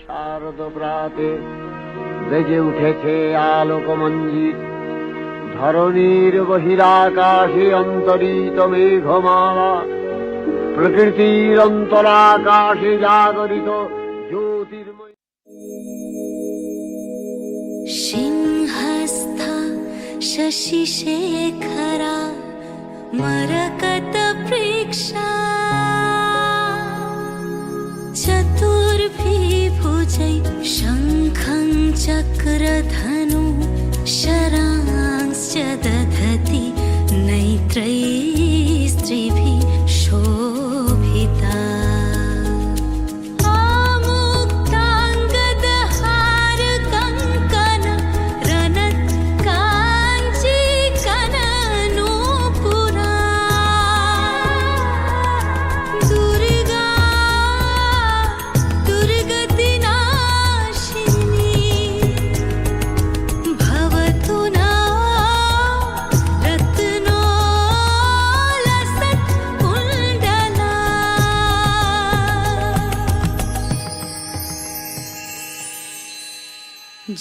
শারদ প্রাতে বেজে উঠেছে আলোকমঞ্জিত, ধরণীর বহিরাকাশে অন্তরিত মেঘমালা, প্রকৃতির অন্তরাকাশে জাগরিত জ্যোতির্ময়। সিংহস্থ শশিশেখরা মরকত প্রেক্ষা চতুর্ভিভুজৈ শঙ্খং চক্রধনু শরাংশ্চ দধতি নৈত্রৈः স্ত্রীभिः শোভিতা।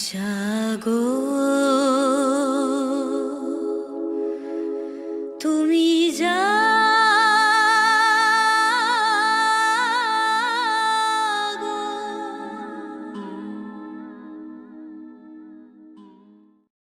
জাগো